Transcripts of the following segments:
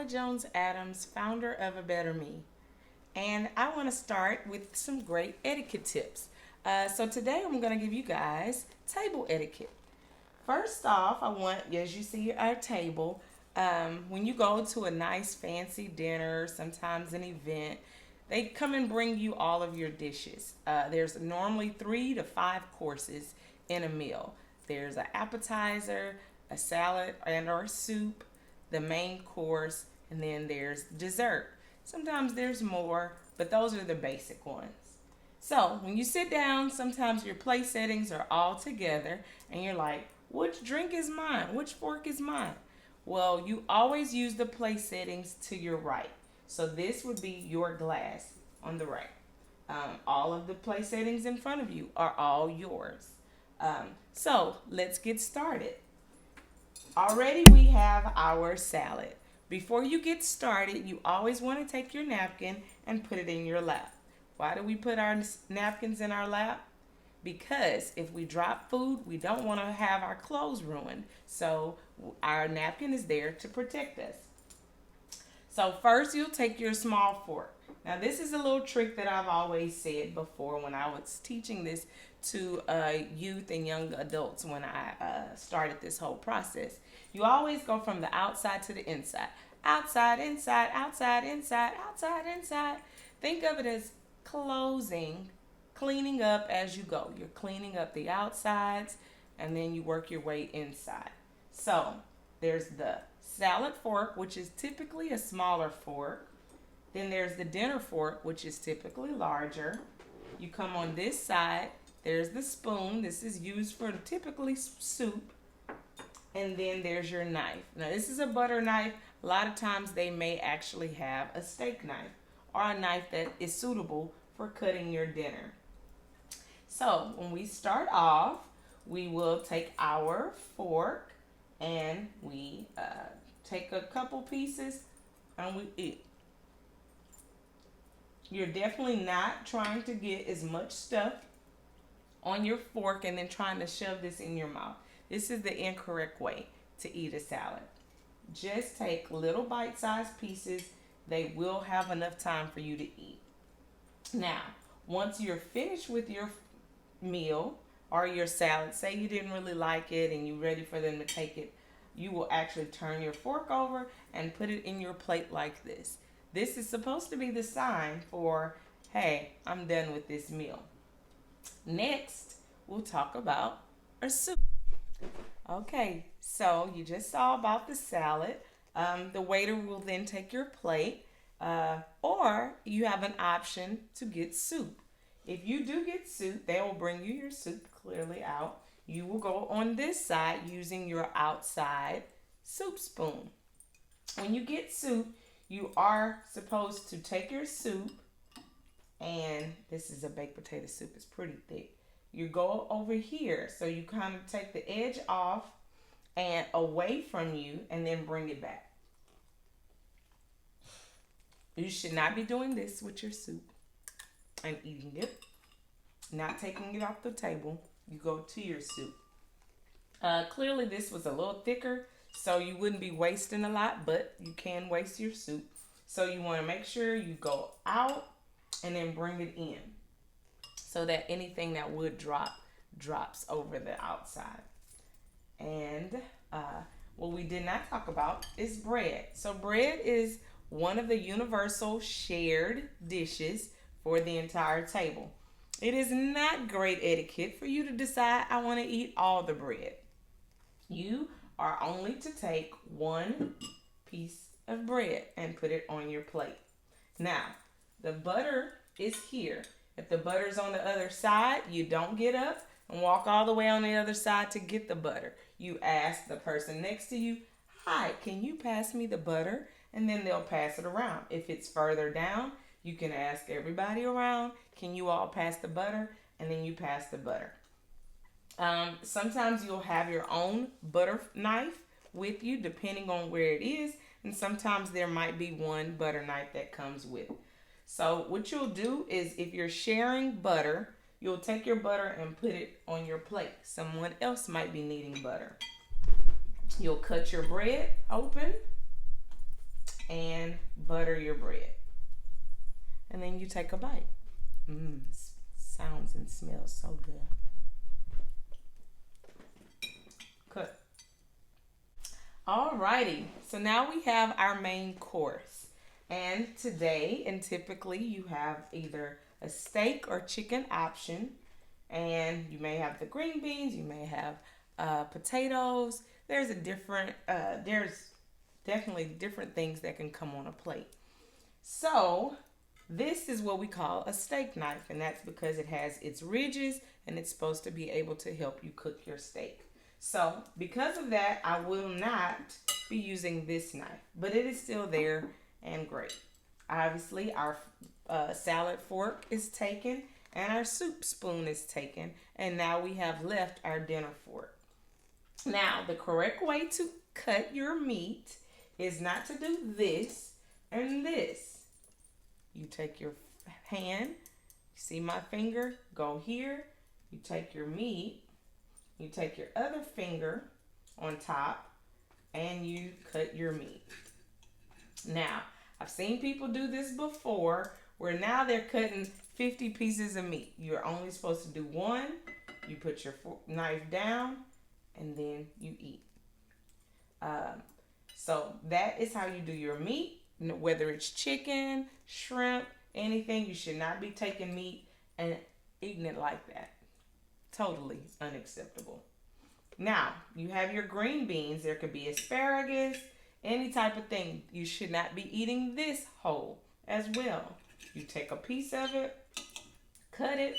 Jones Adams, founder of A Better Me, and I want to start with some great etiquette tips. So today I'm going to give you guys table etiquette. First off, I want, as you see our table, when you go to a nice fancy dinner, sometimes an event, they come and bring you all of your dishes. There's normally 3 to 5 courses in a meal. There's an appetizer, a salad and or soup, the main course, and then there's dessert. Sometimes there's more, but those are the basic ones. So when you sit down, sometimes your plate settings are all together, and you're like, which drink is mine? Which fork is mine? Well, you always use the plate settings to your right. So this would be your glass on the right. All of the plate settings in front of you are all yours. So let's get started. Already we have our salad. Before you get started, you always want to take your napkin and put it in your lap. Why do we put our napkins in our lap? Because if we drop food, we don't want to have our clothes ruined. So our napkin is there to protect us. So first you'll take your small fork. Now this is a little trick that I've always said before when I was teaching this to youth and young adults when I started this whole process. You always go from the outside to the inside. Outside, inside, outside, inside, outside, inside. Think of it as cleaning up as you go. You're cleaning up the outsides and then you work your way inside. So there's the salad fork, which is typically a smaller fork. Then there's the dinner fork, which is typically larger. You come on this side. There's the spoon. This is used for typically soup. And then there's your knife. Now this is a butter knife. A lot of times they may actually have a steak knife or a knife that is suitable for cutting your dinner. So when we start off, we will take our fork and we take a couple pieces and we eat. You're definitely not trying to get as much stuff on your fork and then trying to shove this in your mouth. This is the incorrect way to eat a salad. Just take little bite-sized pieces. They will have enough time for you to eat. Now, once you're finished with your meal or your salad, say you didn't really like it and you're ready for them to take it, you will actually turn your fork over and put it in your plate like this. This is supposed to be the sign for, hey, I'm done with this meal. Next, we'll talk about our soup. Okay, so you just saw about the salad. The waiter will then take your plate, or you have an option to get soup. If you do get soup, they will bring you your soup clearly out. You will go on this side using your outside soup spoon. When you get soup, you are supposed to take your soup, and this is a baked potato soup. It's pretty thick. You go over here, so you kind of take the edge off and away from you and then bring it back. You should not be doing this with your soup and eating it, not taking it off the table. You go to your soup. Clearly this was a little thicker, so you wouldn't be wasting a lot, but you can waste your soup. So you want to make sure you go out and then bring it in, so that anything that would drop drops over the outside. And what we did not talk about is bread. So bread is one of the universal shared dishes for the entire table. It is not great etiquette for you to decide, I want to eat all the bread. You are only to take one piece of bread and put it on your plate. Now, the butter is here. If the butter's on the other side, you don't get up and walk all the way on the other side to get the butter. You ask the person next to you, hi, can you pass me the butter? And then they'll pass it around. If it's further down, you can ask everybody around, can you all pass the butter? And then you pass the butter. Sometimes you'll have your own butter knife with you, depending on where it is. And sometimes there might be one butter knife that comes with it. So what you'll do is, if you're sharing butter, you'll take your butter and put it on your plate. Someone else might be needing butter. You'll cut your bread open and butter your bread. And then you take a bite. Sounds and smells so good. Good. Alrighty, so now we have our main course. And today, and typically you have either a steak or chicken option. And you may have the green beans, you may have potatoes. There's definitely different things that can come on a plate. So this is what we call a steak knife, and that's because it has its ridges and it's supposed to be able to help you cook your steak. So because of that, I will not be using this knife, but it is still there and great. Obviously, our salad fork is taken and our soup spoon is taken, and now we have left our dinner fork. Now, the correct way to cut your meat is not to do this and this. You take your hand, you see my finger, go here, you take your meat, you take your other finger on top, and you cut your meat. Now, I've seen people do this before where now they're cutting 50 pieces of meat. You're only supposed to do one. You put your knife down, and then you eat. So that is how you do your meat. Whether it's chicken, shrimp, anything, you should not be taking meat and eating it like that. Totally unacceptable. Now, you have your green beans. There could be asparagus, any type of thing. You should not be eating this whole as well. You take a piece of it, cut it,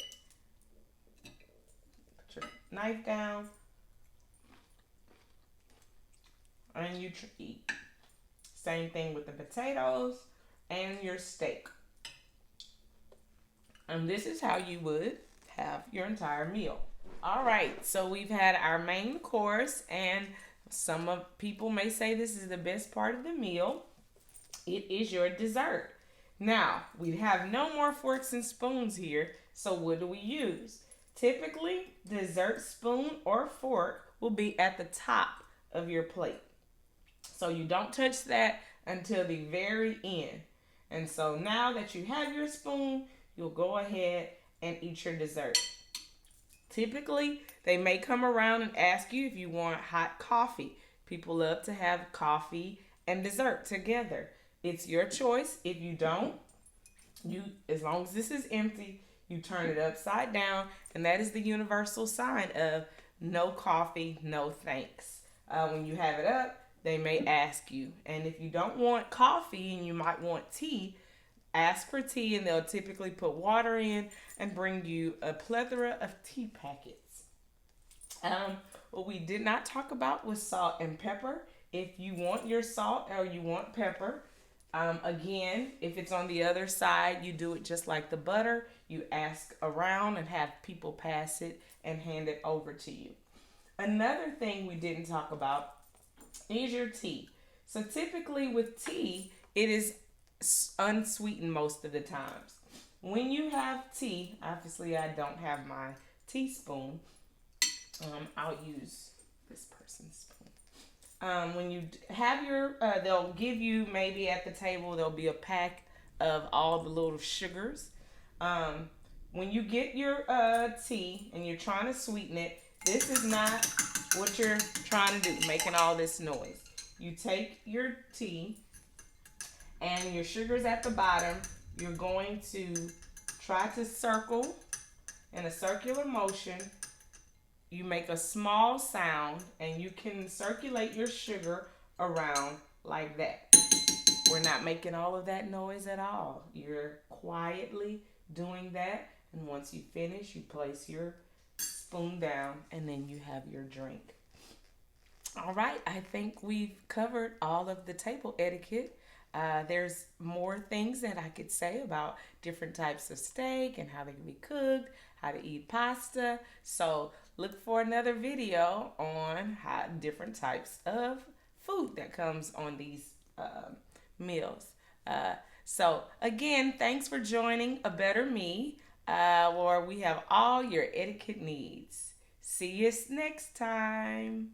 put your knife down, and you eat. Same thing with the potatoes and your steak. And this is how you would have your entire meal. All right, so we've had our main course, and some of people may say this is the best part of the meal. It is your dessert. Now, we have no more forks and spoons here, so what do we use? Typically, dessert spoon or fork will be at the top of your plate. So you don't touch that until the very end. And so now that you have your spoon, you'll go ahead and eat your dessert. Typically, they may come around and ask you if you want hot coffee. People love to have coffee and dessert together. It's your choice. If you don't, as long as this is empty, you turn it upside down, and that is the universal sign of no coffee, no thanks. When you have it up, they may ask you. And if you don't want coffee and you might want tea, ask for tea, and they'll typically put water in and bring you a plethora of tea packets. What we did not talk about was salt and pepper. If you want your salt or you want pepper, again, if it's on the other side, you do it just like the butter. You ask around and have people pass it and hand it over to you. Another thing we didn't talk about is your tea. So typically with tea, it is unsweetened most of the times. When you have tea, obviously I don't have my teaspoon. I'll use this person's spoon. When you have your, they'll give you maybe at the table, there'll be a pack of all the little sugars. When you get your tea and you're trying to sweeten it, this is not what you're trying to do, making all this noise. You take your tea and your sugar's at the bottom. You're going to try to circle in a circular motion. You make a small sound and you can circulate your sugar around like that. We're not making all of that noise at all. You're quietly doing that, and once you finish, you place your spoon down and then you have your drink. All right, I think we've covered all of the table etiquette. There's more things that I could say about different types of steak and how they can be cooked, how to eat pasta. So look for another video on how different types of food that comes on these meals. So again, thanks for joining A Better Me, where we have all your etiquette needs. See you next time.